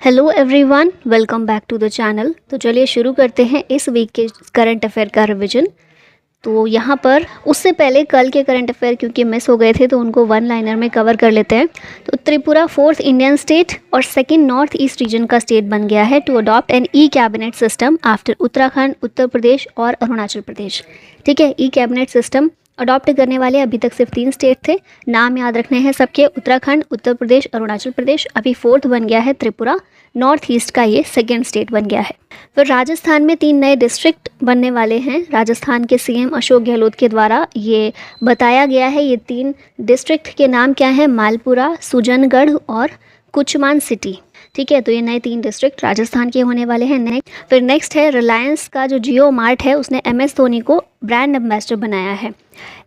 Hello everyone, welcome back to the channel. तो चलिए शुरू करते हैं इस वीक के करंट अफेयर का रिवीजन। तो यहाँ पर उससे पहले कल के करंट अफेयर क्योंकि मिस हो गए थे तो उनको वन लाइनर में कवर कर लेते हैं। तो त्रिपुरा फोर्थ इंडियन स्टेट और सेकंड नॉर्थ ईस्ट रीजन का स्टेट बन गया है to adopt an e cabinet system after Uttarakhand, Uttar Pradesh और अरुणाचल प्रदेश। ठीक है, ई कैबिनेट सिस्टम अडॉप्ट करने वाले अभी तक सिर्फ 3 स्टेट थे। नाम याद रखने हैं सबके, उत्तराखंड, उत्तर प्रदेश, अरुणाचल प्रदेश। अभी फोर्थ बन गया है त्रिपुरा, नॉर्थ ईस्ट का ये सेकेंड स्टेट बन गया है। फिर राजस्थान में 3 नए डिस्ट्रिक्ट बनने वाले हैं। राजस्थान के सीएम अशोक गहलोत के द्वारा ये बताया गया है। ये 3 डिस्ट्रिक्ट के नाम क्या हैं? मालपुरा, सुजनगढ़ और कुचमान सिटी। ठीक है, तो ये नए 3 डिस्ट्रिक्ट राजस्थान के होने वाले हैं। फिर नेक्स्ट है रिलायंस का जो जियो मार्ट है उसने MS धोनी को ब्रांड एम्बेसडर बनाया है।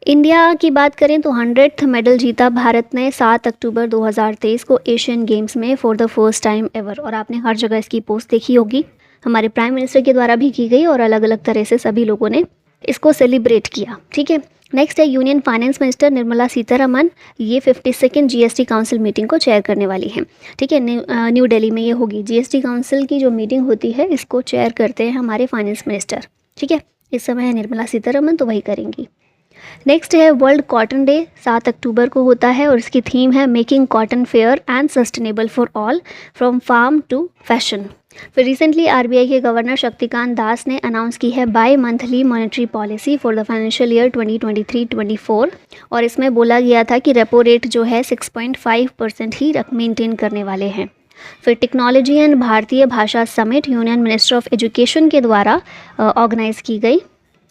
इंडिया की बात करें तो 100th मेडल जीता भारत ने 7 अक्टूबर 2023 को एशियन गेम्स में for the first time ever. और आपने हर जगह इसकी पोस्ट देखी होगी, हमारे प्राइम मिनिस्टर के द्वारा भी की गई और अलग अलग तरह से सभी लोगों ने इसको सेलिब्रेट किया। ठीक है, नेक्स्ट है union finance minister Nirmala Sitharaman. ये 52nd GST काउंसिल मीटिंग को चेयर करने वाली हैं। ठीक है, न्यू दिल्ली में ये होगी। GST काउंसिल की जो मीटिंग होती है इसको चेयर करते हैं हमारे फाइनेंस मिनिस्टर। ठीक है, इस समय है निर्मला सीतारमन, तो वही करेंगी। नेक्स्ट है वर्ल्ड कॉटन डे, 7 अक्टूबर को होता है और इसकी थीम है making cotton fair and sustainable for all from farm to fashion. फिर रिसेंटली RBI के गवर्नर शक्तिकांत दास ने अनाउंस की है bimonthly monetary policy for the financial year 2023-24 और इसमें बोला गया था कि रेपो रेट जो है 6.5% ही मेंटेन करने वाले हैं। फिर टेक्नोलॉजी एंड भारतीय भाषा summit union minister of education के द्वारा ऑर्गेनाइज की गई।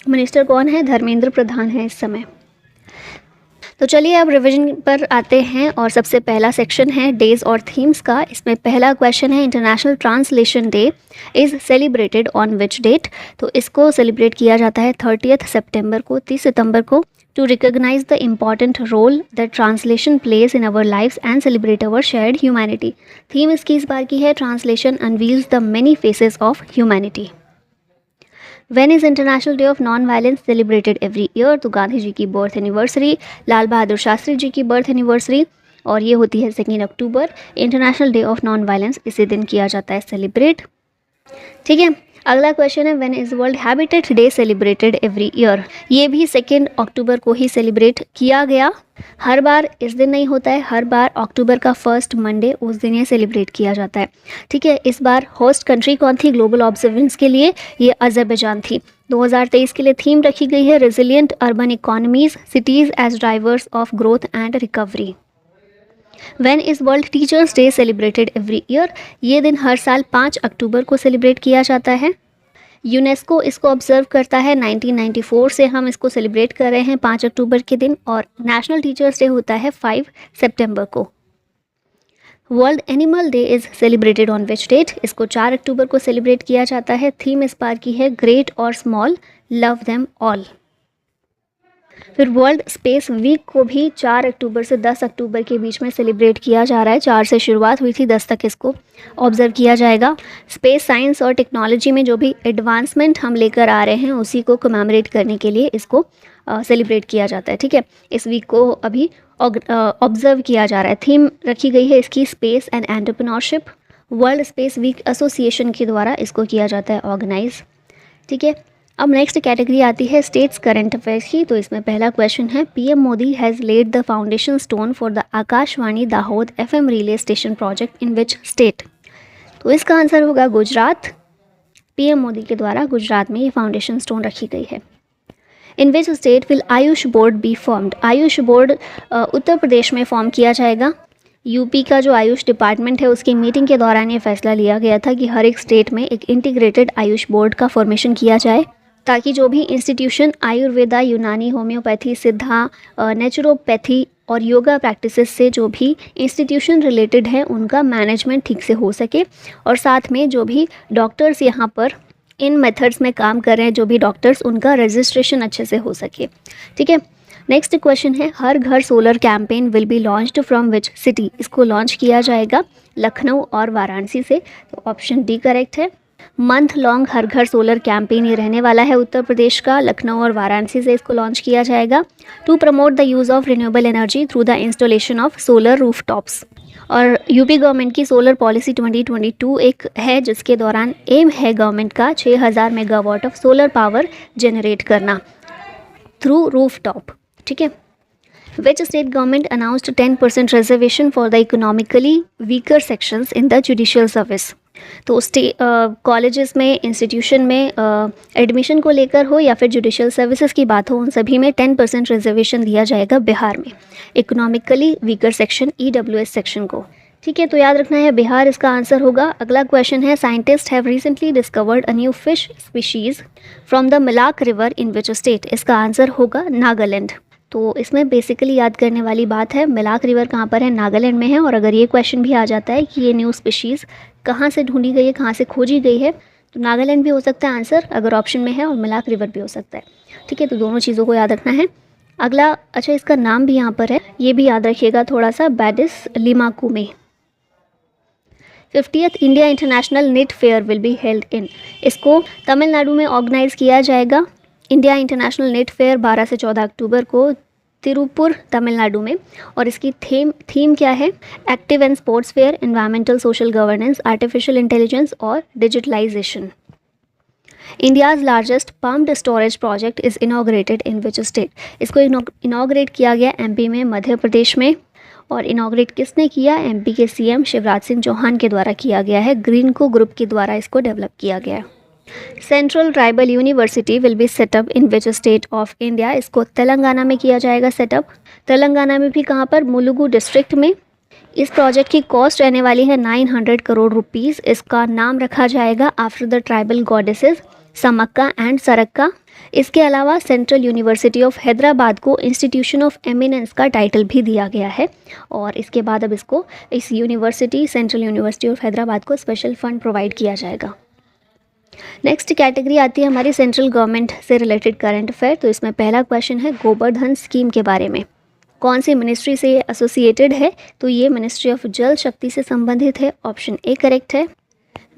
मिनिस्टर कौन है? धर्मेंद्र प्रधान है इस समय। तो चलिए अब रिवीजन पर आते हैं और सबसे पहला सेक्शन है डेज और थीम्स का। इसमें पहला क्वेश्चन है international translation day is celebrated on which date. तो इसको सेलिब्रेट किया जाता है 30 सितंबर को, 30 सितंबर को, to recognise the important role that translation plays in our lives and celebrate our shared humanity. Theme इसकी इस बार की है translation unveils the many faces of humanity. When is International Day of Non-Violence celebrated every year? तो गांधी जी की birth anniversary, Lal Bahadur Shastri ji की birth anniversary और ये होती है 2 October. International day of non violence इसी दिन किया जाता है सेलिब्रेट। ठीक है, अगला क्वेश्चन है when is world habitat day celebrated every year. ये भी 2 अक्टूबर को ही सेलिब्रेट किया गया। हर बार इस दिन नहीं होता है, हर बार अक्टूबर का फर्स्ट मंडे उस दिन ये सेलिब्रेट किया जाता है। ठीक है, इस बार होस्ट कंट्री कौन थी ग्लोबल ऑब्जर्वेंस के लिए? ये अजरबैजान थी। 2023 के लिए थीम रखी गई है resilient urban economies, cities as drivers of growth and recovery. When is world teachers day celebrated every year? ये दिन हर साल 5 अक्टूबर को सेलिब्रेट किया जाता है। यूनेस्को इसको ऑब्जर्व करता है 1994 से हम इसको सेलिब्रेट कर रहे हैं 5 अक्टूबर के दिन और नेशनल टीचर्स डे होता है 5 सितंबर को। World animal day is celebrated on which date? इसको 4 अक्टूबर को सेलिब्रेट किया जाता है। थीम इस बार की है ग्रेट और स्मॉल, लव देम ऑल। फिर वर्ल्ड स्पेस वीक को भी 4 अक्टूबर से 10 अक्टूबर के बीच में सेलिब्रेट किया जा रहा है। 4 से शुरुआत हुई थी, 10 तक इसको ऑब्जर्व किया जाएगा। स्पेस साइंस और टेक्नोलॉजी में जो भी एडवांसमेंट हम लेकर आ रहे हैं उसी को कमेमोरेट करने के लिए इसको सेलिब्रेट किया जाता है। ठीक है, इस वीक को अभी ऑब्जर्व किया जा रहा है। थीम रखी गई है इसकी space and entrepreneurship. World space week association के द्वारा इसको किया जाता है ऑर्गेनाइज। ठीक है, अब नेक्स्ट कैटेगरी आती है स्टेट्स करंट अफेयर्स की। तो इसमें पहला क्वेश्चन है PM Modi has laid the foundation stone for the Akashvani Dahod FM relay station project in which state? तो इसका आंसर होगा गुजरात। PM मोदी के द्वारा गुजरात में ये फाउंडेशन स्टोन रखी गई है। In which state will Ayush board be formed? Ayush board Uttar Pradesh में फॉर्म किया जाएगा। यूपी का जो आयुष डिपार्टमेंट है उसकी मीटिंग के दौरान ये फैसला लिया गया था कि हर एक स्टेट में एक इंटीग्रेटेड आयुष बोर्ड का फॉर्मेशन किया जाए ताकि जो भी इंस्टीट्यूशन आयुर्वेदा, यूनानी, होम्योपैथी, सिद्धा, नेचुरोपैथी और योगा प्रैक्टिसेस से जो भी इंस्टीट्यूशन रिलेटेड है उनका मैनेजमेंट ठीक से हो सके और साथ में जो भी डॉक्टर्स यहाँ पर इन मेथड्स में काम कर रहे हैं, जो भी डॉक्टर्स, उनका रजिस्ट्रेशन अच्छे से हो सके। ठीक है, नेक्स्ट क्वेश्चन है हर घर solar campaign will be launched from which city? इसको लॉन्च किया जाएगा लखनऊ और वाराणसी से। तो ऑप्शन डी करेक्ट है। मंथ लॉन्ग हर घर सोलर कैंपेन ये रहने वाला है उत्तर प्रदेश का, लखनऊ और वाराणसी से इसको लॉन्च किया जाएगा to promote the use of renewable energy through the installation of solar rooftops. और यूपी गवर्नमेंट की सोलर पॉलिसी 2022 एक है जिसके दौरान एम है गवर्नमेंट का 6000 megawatt of solar power generate करना थ्रू रूफटॉप। ठीक है। Which state government announced 10% reservation for the economically weaker sections in the judicial service? तो कॉलेजेस में, इंस्टीट्यूशन में एडमिशन को लेकर हो या फिर जुडिशियल सर्विसेज की बात हो, उन सभी में 10% रिजर्वेशन दिया जाएगा बिहार में, economically weaker section EWS section को। ठीक है, तो याद रखना है बिहार इसका आंसर होगा। अगला क्वेश्चन है, scientist have recently discovered a new fish species from the Malak river in which state? इसका आंसर होगा नागालैंड। तो इसमें बेसिकली याद करने वाली बात है, मलाक रिवर कहाँ पर है? नागालैंड में है। और अगर ये क्वेश्चन भी आ जाता है कि ये न्यू स्पीशीज़ कहाँ से ढूंढी गई है, कहाँ से खोजी गई है, तो नागालैंड भी हो सकता है आंसर अगर ऑप्शन में है, और मलाक रिवर भी हो सकता है। ठीक है, तो दोनों चीज़ों को याद रखना है। अगला, अच्छा इसका नाम भी यहाँ पर है, ये भी याद रखिएगा थोड़ा सा, बैडिस लिमाकुमे। 50th India international net fair will be held in? इसको तमिलनाडु में ऑर्गेनाइज किया जाएगा। इंडिया इंटरनेशनल नेट फेयर 12 से 14 अक्टूबर को तिरुपुर तमिलनाडु में। और इसकी थीम क्या है? Active and sports fair, environmental social governance, artificial intelligence और digitalisation. India's largest pumped storage project is inaugurated in which state? इसको इनॉग्रेट किया गया MP में, मध्य प्रदेश में। और इनॉग्रेट किसने किया? MP के CM शिवराज सिंह चौहान के द्वारा किया गया है। ग्रीनको ग्रुप के द्वारा इसको डेवलप किया गया है। Central tribal university will be set up in which state of India? इसको तेलंगाना में किया जाएगा सेटअप। तेलंगाना में भी कहाँ पर? मुलुगु डिस्ट्रिक्ट में। इस प्रोजेक्ट की कॉस्ट रहने वाली है 900 करोड़ रुपीज़। इसका नाम रखा जाएगा after the tribal goddesses Sammakka and सरक्का। इसके अलावा सेंट्रल यूनिवर्सिटी ऑफ हैदराबाद को इंस्टीट्यूशन ऑफ एमिनेंस का टाइटल भी दिया गया है। और इसके बाद अब इसको, इस university, central university of Hyderabad को स्पेशल फंड प्रोवाइड किया जाएगा। नेक्स्ट कैटेगरी आती है हमारी सेंट्रल गवर्नमेंट से रिलेटेड करंट अफेयर। तो इसमें पहला क्वेश्चन है गोबर्धन स्कीम के बारे में। कौन सी मिनिस्ट्री से ये एसोसिएटेड है? तो ये मिनिस्ट्री ऑफ जल शक्ति से संबंधित है। ऑप्शन A करेक्ट है।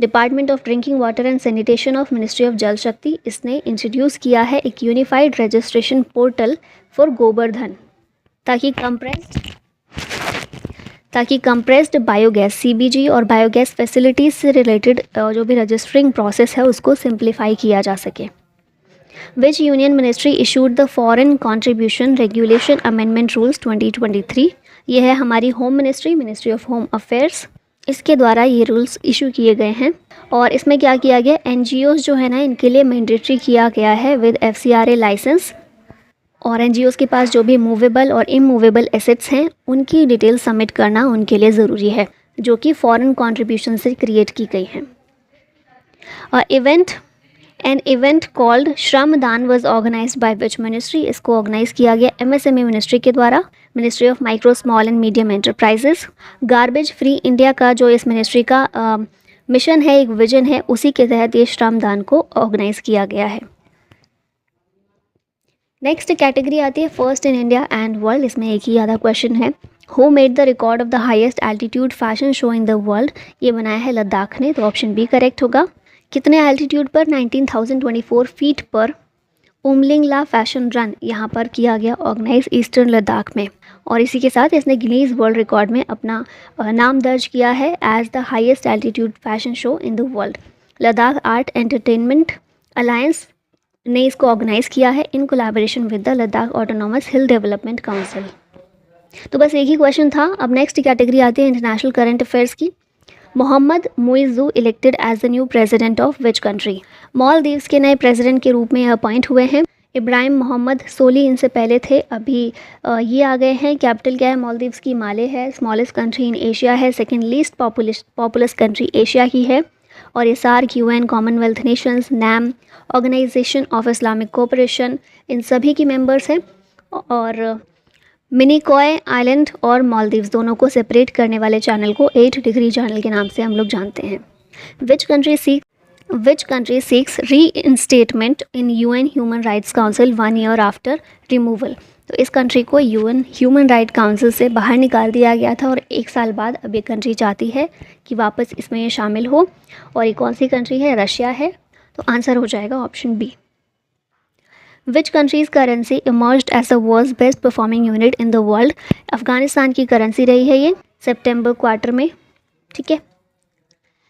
Department of drinking water and sanitation of ministry of Jal Shakti, इसने इंट्रोड्यूस किया है एक unified registration portal for Gobardhan, ताकि कंप्रेस्ड बायोगैस CBG और बायोगैस फैसिलिटीज़ से रिलेटेड जो भी रजिस्टरिंग प्रोसेस है उसको सिंप्लीफाई किया जा सके। विच union ministry issued the foreign contribution regulation amendment rules 2023? ये है हमारी home ministry, ministry of home affairs. इसके द्वारा ये रूल्स इशू किए गए हैं। और इसमें क्या किया गया? NGOs जो है ना, इनके लिए मैंडेटरी किया गया है विद FCRA लाइसेंस। और NGOs के पास जो भी मूवेबल और इमूवेबल एसेट्स हैं उनकी डिटेल सबमिट करना उनके लिए ज़रूरी है, जो कि फॉरेन कंट्रीब्यूशन से क्रिएट की गई हैं। An event called Shramdaan was organised by which ministry? इसको ऑर्गेनाइज किया गया MSME मिनिस्ट्री के द्वारा, ministry of micro small and medium enterprises. Garbage free India का जो इस मिनिस्ट्री का मिशन है, एक विजन है, उसी के तहत ये श्रमदान को ऑर्गेनाइज किया गया है। नेक्स्ट कैटेगरी आती है first in India and world. इसमें एक ही आधा क्वेश्चन है। Who made the record of the highest altitude fashion show in the world? ये बनाया है लद्दाख ने। तो ऑप्शन B करेक्ट होगा। कितने एल्टीट्यूड पर? 19,024 फीट पर उमलिंगला फैशन रन यहाँ पर किया गया ऑर्गेनाइज ईस्टर्न लद्दाख में। और इसी के साथ इसने गिनीज वर्ल्ड रिकॉर्ड में अपना नाम दर्ज किया है as the highest altitude fashion show in the world. Ladakh art entertainment alliance ने इसको ऑर्गेनाइज किया है in collaboration with the Ladakh autonomous hill development council. तो बस एक ही क्वेश्चन था। अब नेक्स्ट कैटेगरी आती है इंटरनेशनल करंट अफेयर्स की। Mohammed Muizzu elected as the new president of which country? Maldives के नए प्रेसिडेंट के रूप में अपॉइंट हुए हैं। इब्राहिम मोहम्मद सोली इनसे पहले थे, अभी ये आ गए हैं। कैपिटल क्या है मालदीव्स की? माले है। स्मॉलेस्ट कंट्री इन एशिया है। Second least populous country Asia की है। और ये SAARC, UN, commonwealth nations, NAM, organisation of Islamic cooperation, इन सभी की मेंबर्स हैं। और मिनिकॉय आइलैंड और मालदीव्स दोनों को सेपरेट करने वाले चैनल को 8 डिग्री चैनल के नाम से हम लोग जानते हैं। विच कंट्री सीक्स री इंस्टेटमेंट इन UN human rights council 1 year after removal? तो इस कंट्री को UN ह्यूमन राइट काउंसिल से बाहर निकाल दिया गया था और 1 साल बाद अब ये कंट्री चाहती है कि वापस इसमें ये शामिल हो। और ये कौन सी कंट्री है? रशिया है। तो आंसर हो जाएगा option B। Which country's currency emerged as the world's best performing unit in the world? Afghanistan की करेंसी रही है ये। सितंबर क्वार्टर में, ठीक है।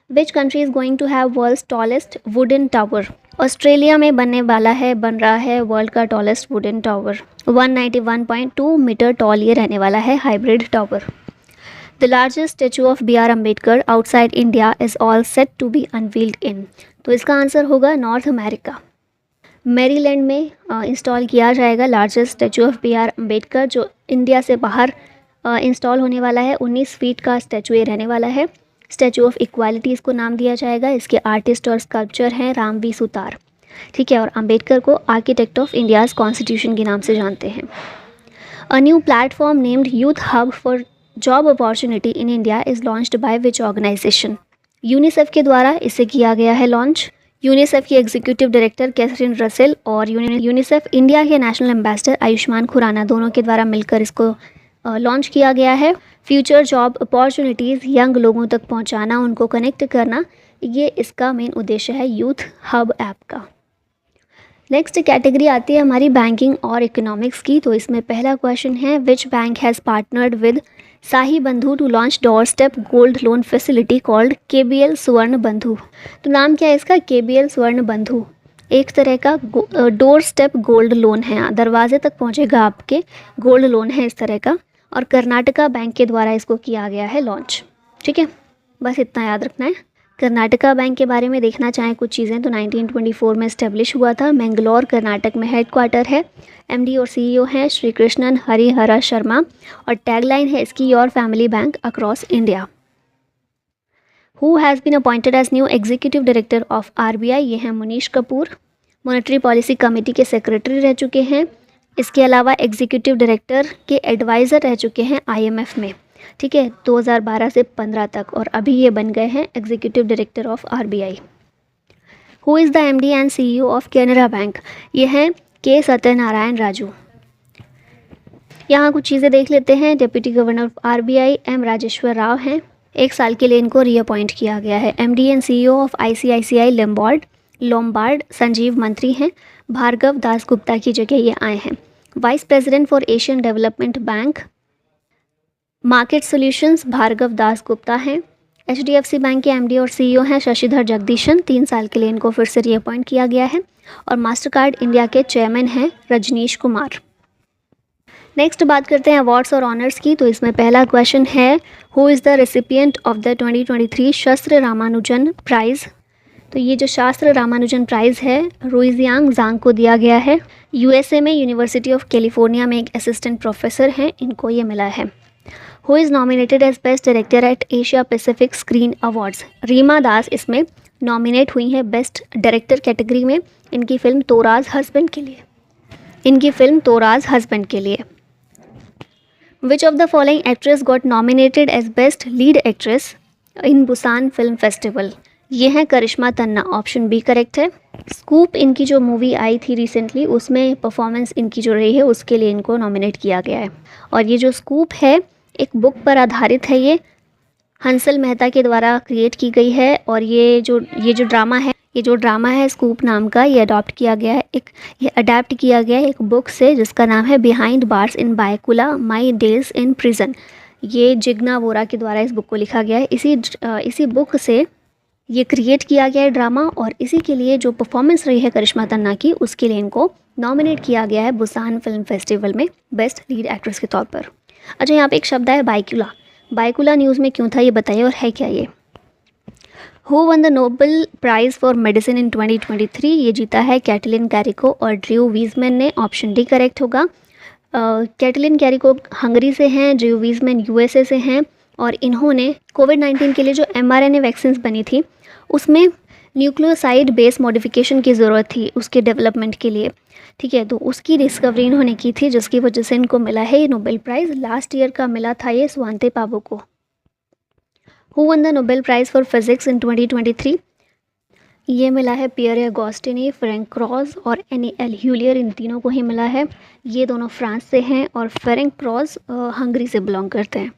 Which country is going to have world's tallest wooden tower? Australia में बन रहा है वर्ल्ड का tallest wooden tower. 191.2 metre tall ये रहने वाला है hybrid tower. The largest statue of B R Ambedkar outside India is all set to be unveiled in. तो इसका आंसर होगा नॉर्थ अमेरिका, मैरीलैंड में इंस्टॉल किया जाएगा largest statue of B R Ambedkar, जो इंडिया से बाहर इंस्टॉल होने वाला है। 19 फीट का स्टैचू ये रहने वाला है। स्टैचू ऑफ इक्वालिटी इसको नाम दिया जाएगा। इसके आर्टिस्ट और स्कल्पचर हैं रामवी सुतार, ठीक है। और अम्बेडकर को आर्किटेक्ट ऑफ इंडियाज़ कॉन्स्टिट्यूशन के नाम से जानते हैं। A new platform named youth hub for job opportunity in India is launched by which organisation? UNICEF के द्वारा इसे किया गया है लॉन्च। यूनिसेफ की एग्जीक्यूटिव डायरेक्टर कैथरीन रसेल और यूनिसेफ इंडिया के नेशनल एम्बेसडर आयुष्मान खुराना दोनों के द्वारा मिलकर इसको लॉन्च किया गया है। फ्यूचर जॉब अपॉर्चुनिटीज़ यंग लोगों तक पहुंचाना, उनको कनेक्ट करना, ये इसका मेन उद्देश्य है यूथ हब ऐप का। नेक्स्ट कैटेगरी आती है हमारी बैंकिंग और इकोनॉमिक्स की। तो इसमें पहला क्वेश्चन है which bank has partnered with Sahi Bandhu to launch doorstep gold loan facility called KBL Swarna बंधु? तो नाम क्या है इसका? KBL स्वर्ण बंधु। एक तरह का डोर स्टेप गोल्ड लोन है, दरवाजे तक पहुंचेगा आपके, गोल्ड लोन है इस तरह का। और कर्नाटका बैंक के द्वारा इसको किया गया है लॉन्च, ठीक है। बस इतना याद रखना है। कर्नाटका बैंक के बारे में देखना चाहें कुछ चीज़ें तो 1924 में इस्टेब्लिश हुआ था। मैंगलोर कर्नाटक में हेडक्वार्टर है। MD और CEO हैं श्री कृष्णन हरिहरा शर्मा और टैगलाइन है इसकी your family bank across India. Who has been appointed as new executive director of RBI? ये हैं Munish Kapoor. Monetary policy committee के सेक्रेटरी रह चुके हैं। इसके अलावा एग्जीक्यूटिव डायरेक्टर के एडवाइज़र रह चुके हैं IMF में, ठीक है, 2012 से 15 तक, और अभी ये बन गए हैं executive director of RBI। Who is the MD and CEO of Canara bank? ये हैं K सत्यनारायण राजू। यहाँ कुछ चीज़ें देख लेते हैं। Deputy governor of RBI M Rajeshwar Rao हैं। 1 साल के लिए इनको रीअपॉइंट किया गया है। MD and CEO of ICICI Lombard Sanjeev मंत्री हैं। भार्गव दास गुप्ता की जगह ये आए हैं। Vice president for Asian development bank market solutions Bhargav Das Gupta हैं। HDFC बैंक के MD और CEO हैं शशिधर जगदीशन। 3 साल के लिए इनको फिर से रीअपॉइंट किया गया है। और मास्टरकार्ड इंडिया के चेयरमैन हैं रजनीश कुमार। नेक्स्ट बात करते हैं अवार्ड्स और ऑनर्स की। तो इसमें पहला क्वेश्चन है who is the recipient of the 2023 शास्त्र रामानुजन प्राइज़? तो ये जो शास्त्र रामानुजन प्राइज़ है रुइजियांग जांग को दिया गया है। USA में यूनिवर्सिटी ऑफ कैलिफोर्निया में एक असिस्टेंट प्रोफेसर हैं, इनको ये मिला है। Who is nominated as best director at Asia Pacific screen awards? Rima Das इसमें नॉमिनेट हुई हैं बेस्ट डायरेक्टर कैटेगरी में। इनकी फिल्म तोराज हस्बैंड के लिए। Which of the following actress got nominated as best lead actress in Busan film festival? ये हैं Karishma Tanna, option B correct है। स्कूप इनकी जो मूवी आई थी रिसेंटली, उसमें परफॉर्मेंस इनकी जो रही है उसके लिए इनको नॉमिनेट किया गया है। और ये जो स्कूप है एक बुक पर आधारित है, ये हंसल मेहता के द्वारा क्रिएट की गई है। और ये जो ड्रामा है स्कूप नाम का, ये अडॉप्ट किया गया है ये अडेप्ट किया गया है एक बुक से जिसका नाम है behind bars in Byculla my days in prison. ये जिग्ना वोरा के द्वारा इस बुक को लिखा गया है। इसी बुक से ये क्रिएट किया गया है ड्रामा। और इसी के लिए जो परफॉर्मेंस रही है करिश्मा तन्ना की, उसके लिए इनको नॉमिनेट किया गया है बुसान फिल्म फेस्टिवल में बेस्ट लीड एक्ट्रेस के तौर पर। अच्छा, यहाँ पे एक शब्द है बायकुला न्यूज़ में क्यों था ये बताइए, और है क्या ये? Who won the Nobel prize for medicine in 2023? ये जीता है कैटलिन कैरिको और ड्रू वीजमैन ने, ऑप्शन डी करेक्ट होगा। कैटलिन कैरिको हंगरी से हैं, ड्रू वीजमैन USA से हैं। और इन्होंने कोविड-19 के लिए जो mRNA वैक्सीन्स बनी थी उसमें न्यूक्लियोसाइड बेस मॉडिफिकेशन की ज़रूरत थी उसके डेवलपमेंट के लिए, ठीक है। तो उसकी डिस्कवरी इन्होंने की थी जिसकी वजह से इनको मिला है ये नोबेल प्राइज़। लास्ट ईयर का मिला था ये स्वांते पावो को। Who won the Nobel prize for physics in 2023? ये मिला है पियरे अगोस्टिनी, फ्रैंक क्रॉस और NAL ह्यूलियर, इन तीनों को ही मिला है। ये दोनों फ्रांस से हैं और फ्रैंक क्रॉस हंगरी से बिलोंग करते हैं।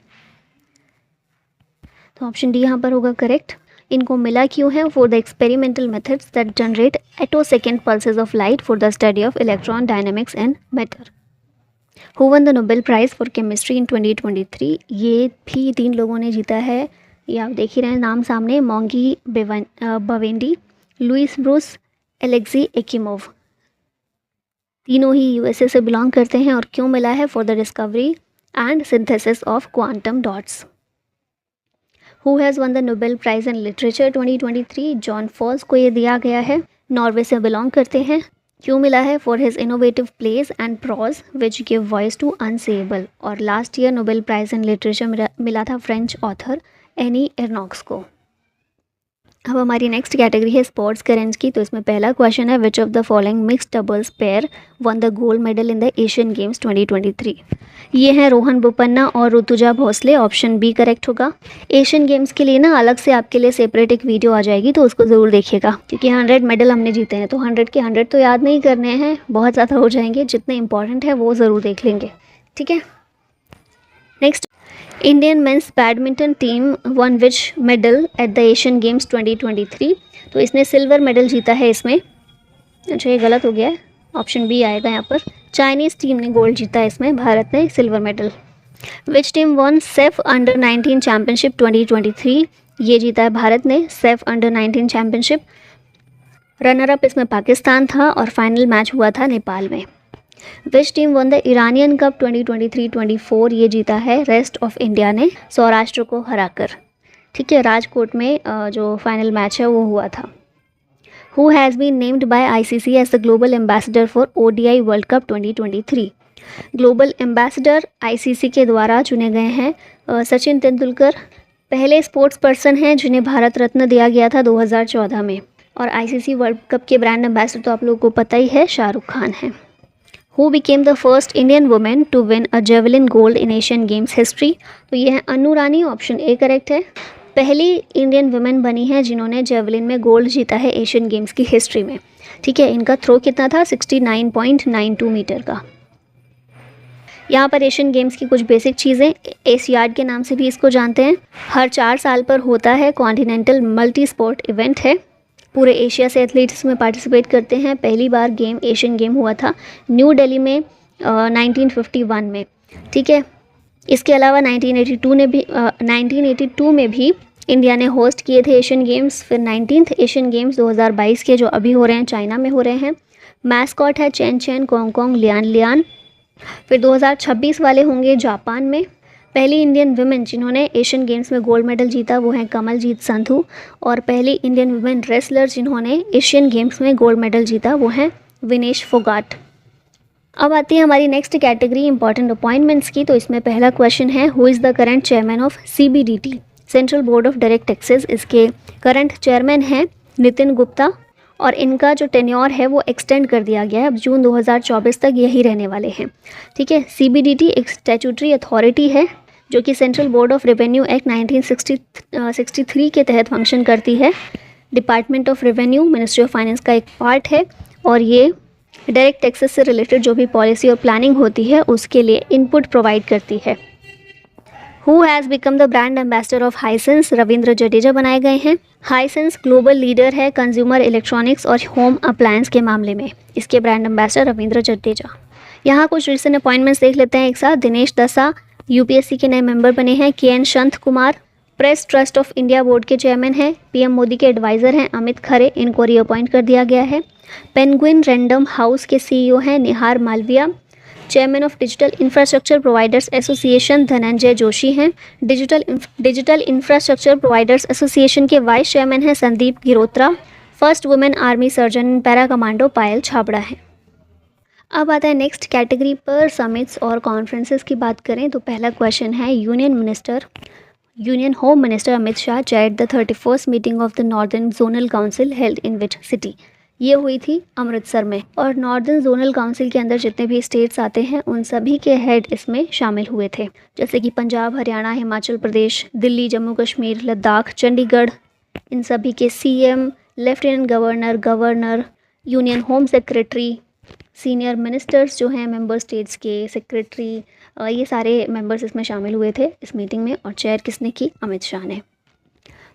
तो ऑप्शन डी यहाँ पर होगा करेक्ट। इनको मिला क्यों है? For the experimental methods that generate attosecond pulses of light for the study of electron dynamics and matter. Who won the Nobel prize for chemistry in 2023? ये भी 3 लोगों ने जीता है, ये आप देख ही रहे हैं नाम सामने, Moungi Bawendi, Louis Brus, Alexei Ekimov. तीनों ही यूएसए से बिलोंग करते हैं और क्यों मिला है? For the discovery and synthesis of quantum dots. Who has won the Nobel prize in literature 2023? Jon Fosse को ये दिया गया है, नॉर्वे से बिलोंग करते हैं। क्यों मिला है? For his innovative plays and prose which give voice to unsayable. और last year Nobel prize in literature मिला था फ्रेंच ऑथर एनी एर्नॉक्स को। अब हमारी नेक्स्ट कैटेगरी है स्पोर्ट्स करेंट्स की। तो इसमें पहला क्वेश्चन है, which of the following mixed doubles pair won the gold medal in the Asian games 2023? ये हैं रोहन बोपन्ना और Rutuja Bhosale. Option B correct होगा। एशियन गेम्स के लिए ना अलग से आपके लिए सेपरेट एक वीडियो आ जाएगी, तो उसको ज़रूर देखिएगा, क्योंकि 100 मेडल हमने जीते हैं, तो 100 के 100 तो याद नहीं करने हैं, बहुत ज़्यादा हो जाएंगे। जितने इंपॉर्टेंट है वो ज़रूर देख लेंगे, ठीक है। Next, Indian mains badminton team one which medal at the Asian games 2023? तो इसने सिल्वर मेडल जीता है इसमें। अच्छा, ये गलत हो गया है, ऑप्शन बी आएगा यहाँ पर। चाइनीज़ टीम ने गोल्ड जीता है इसमें, भारत ने silver medal. Which team one safe under 19 championship 2023? ये जीता है भारत ने safe under 19 championship. Runner up इसमें पाकिस्तान था और फाइनल मैच हुआ था नेपाल में। Which team one the Iranian cup 2023-24? ये जीता है रेस्ट ऑफ इंडिया ने सौराष्ट्र को हराकर, ठीक है। राजकोट में जो फाइनल मैच है वो हुआ था। Who has been named by ICC as the global ambassador for ODI world cup 2023? Global ambassador ICC के द्वारा चुने गए हैं सचिन तेंदुलकर, पहले स्पोर्ट्स पर्सन हैं जिन्हें भारत रत्न दिया गया था 2014 में। और आईसीसी वर्ल्ड कप के ब्रांड एम्बेसडर तो आप लोगों को पता ही है, शाहरुख खान है। Who became the first Indian woman to win a javelin gold in Asian Games history? तो ये है अनु रानी, ऑप्शन ए करेक्ट है। पहली इंडियन वुमेन बनी है जिन्होंने जेवलिन में गोल्ड जीता है एशियन गेम्स की हिस्ट्री में, ठीक है। इनका थ्रो कितना था? 69.92 मीटर का। यहाँ पर एशियन गेम्स की कुछ बेसिक चीज़ें, एशियाड के नाम से भी इसको जानते हैं। हर 4 साल पर होता है, कॉन्टिनेंटल मल्टी स्पोर्ट इवेंट है। पूरे एशिया से एथलीट्स इसमें पार्टिसिपेट करते हैं। पहली बार एशियन गेम हुआ था न्यू दिल्ली में 1951 में, ठीक है। इसके अलावा 1982 में भी इंडिया ने होस्ट किए थे एशियन गेम्स। फिर 19th एशियन गेम्स 2022 के जो अभी हो रहे हैं चाइना में हो रहे हैं। मैस्कॉट है चैन चैन, कोंग लियान लियान। फिर 2026 वाले होंगे जापान में। पहली इंडियन वुमेन जिन्होंने एशियन गेम्स में गोल्ड मेडल जीता वो हैं कमलजीत संधू। और पहली इंडियन वुमेन रेसलर जिन्होंने एशियन गेम्स में गोल्ड मेडल जीता वो हैं विनेश फोगाट। अब आती है हमारी नेक्स्ट कैटेगरी इंपॉर्टेंट अपॉइंटमेंट्स की। तो इसमें पहला क्वेश्चन है, who is the current chairman of CBDT, central board of direct taxes? इसके करंट चेयरमैन हैं नितिन गुप्ता और इनका जो टेन्योर है वो एक्सटेंड कर दिया गया है, अब जून 2024 तक यही रहने वाले हैं, ठीक है। सीबीडीटी एक स्टैट्यूटरी अथॉरिटी है जो कि central board of revenue act 1963 के तहत फंक्शन करती है। Department of revenue, ministry of finance का एक पार्ट है और ये डायरेक्ट टैक्सेस से रिलेटेड जो भी पॉलिसी और प्लानिंग होती है उसके लिए इनपुट प्रोवाइड करती है। Who has become the brand ambassador of Hisense? Ravindra Jadeja बनाए गए हैं। हाइसेंस ग्लोबल लीडर है कंज्यूमर इलेक्ट्रॉनिक्स और होम अप्लायंस के मामले में। इसके ब्रांड एम्बेसडर रविंद्र जडेजा। यहाँ कुछ रिसेंट अपॉइंटमेंट्स देख लेते हैं एक साथ। दिनेश दसा यूपीएससी के नए मेंबर बने हैं। K N. Shanth Kumar press trust of India board के चेयरमैन हैं। पीएम मोदी के एडवाइज़र हैं अमित खरे, इनको रीअपॉइंट कर दिया गया है। पेंगुइन रैंडम हाउस के सीईओ हैं Nihar Malviya. Chairman of digital infrastructure providers association Dhananjay Joshi हैं। डिजिटल इंफ्रास्ट्रक्चर प्रोवाइडर्स एसोसिएशन के वाइस चेयरमैन हैं Sandeep Girotra. First women army surgeon in para commando Payal Chhabra हैं। अब आता है नेक्स्ट कैटेगरी पर, समिट्स और कॉन्फ्रेंसेस की बात करें तो पहला क्वेश्चन है, union home minister Amit Shah chaired the 31st meeting of the northern zonal council held in which city? ये हुई थी अमृतसर में। और नॉर्दर्न जोनल काउंसिल के अंदर जितने भी स्टेट्स आते हैं उन सभी के हेड इसमें शामिल हुए थे, जैसे कि पंजाब, हरियाणा, हिमाचल प्रदेश, दिल्ली, जम्मू कश्मीर, लद्दाख, चंडीगढ़। इन सभी के CM, lieutenant governor, union home secretary, senior ministers जो हैं मेंबर स्टेट्स के, सेक्रेटरी, ये सारे मेंबर्स इसमें शामिल हुए थे इस मीटिंग में। और चेयर किसने की? अमित शाह ने।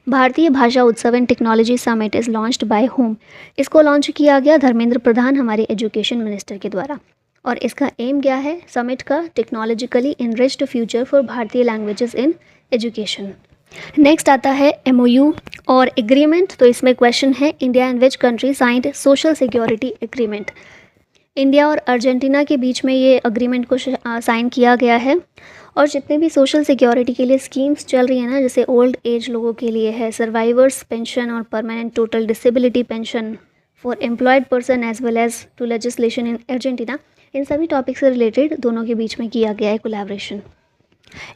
भारतीय भाषा उत्सव and technology summit is launched bye home? इसको लॉन्च किया गया धर्मेंद्र प्रधान, हमारे एजुकेशन मिनिस्टर के द्वारा। और इसका एम क्या है समिट का? टेक्नोलॉजिकली इनरिच्ड फ्यूचर फॉर भारतीय लैंग्वेजेस इन एजुकेशन। नेक्स्ट आता है एमओयू और एग्रीमेंट। तो इसमें क्वेश्चन है India and which country signed social security agreement. India और अर्जेंटीना के बीच में ये अग्रीमेंट को साइन किया गया है। और जितने भी सोशल सिक्योरिटी के लिए स्कीम्स चल रही है ना, जैसे ओल्ड एज लोगों के लिए है सर्वाइवर्स पेंशन और permanent total disability pension for employed person as well as to legislation in Argentina, इन सभी टॉपिक से रिलेटेड दोनों के बीच में किया गया है collaboration.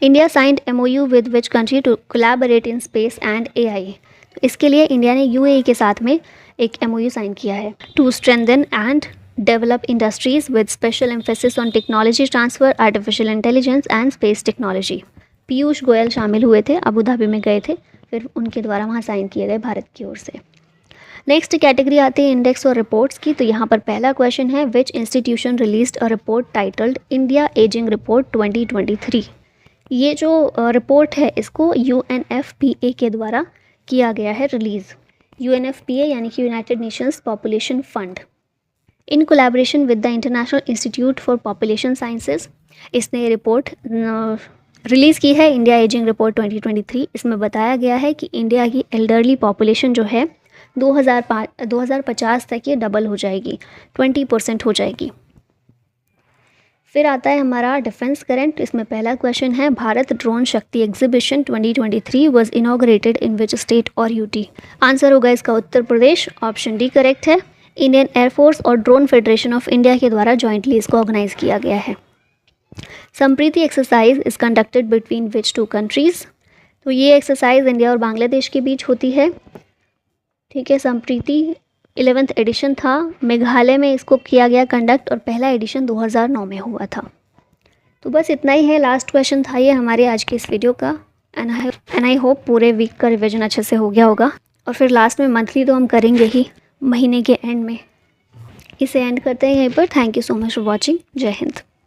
India signed MoU with which country to collaborate in space and AI. इसके लिए इंडिया ने यूएई के साथ में एक एमओयू साइन किया है to strengthen and develop industries with special emphasis on technology transfer, artificial intelligence and space technology. Piyush Goyal शामिल हुए थे, अबू धाबी में गए थे, फिर उनके द्वारा वहाँ साइन किए गए भारत की ओर से। नेक्स्ट कैटेगरी आती है इंडेक्स और रिपोर्ट्स की। तो यहाँ पर पहला क्वेश्चन है विच institution released a report titled India ageing report 2023। ये जो रिपोर्ट है इसको UNFPA के द्वारा किया गया है रिलीज़। UNFPA यानी कि United Nations population fund, in collaboration with the international institute for population sciences, इसने रिपोर्ट रिलीज़ की है इंडिया एजिंग रिपोर्ट 2023। इसमें बताया गया है कि इंडिया की एल्डरली पॉपुलेशन जो है 2050 तक ये डबल हो जाएगी, 20% हो जाएगी। फिर आता है हमारा डिफेंस करंट। इसमें पहला क्वेश्चन है भारत ड्रोन शक्ति exhibition 2023 was inaugurated in which state और यूटी। आंसर होगा इसका Uttar Pradesh, option D correct है। इंडियन एयरफोर्स और ड्रोन फेडरेशन ऑफ इंडिया के द्वारा जॉइंटली इसको ऑर्गेनाइज किया गया है। Sampriti exercise is conducted between which to countries. तो ये एक्सरसाइज इंडिया और बांग्लादेश के बीच होती है। ठीक है, संप्रीति 11th एडिशन था, मेघालय में इसको किया गया कंडक्ट और पहला एडिशन 2009 में हुआ था। तो बस इतना ही है, लास्ट क्वेश्चन था ये हमारे आज के इस वीडियो का। एंड आई होप पूरे वीक का रिवीजन अच्छे से हो गया होगा। और फिर लास्ट में मंथली तो हम करेंगे ही महीने के एंड में। इसे एंड करते हैं यहीं पर। Thank you so much for watching. जय हिंद।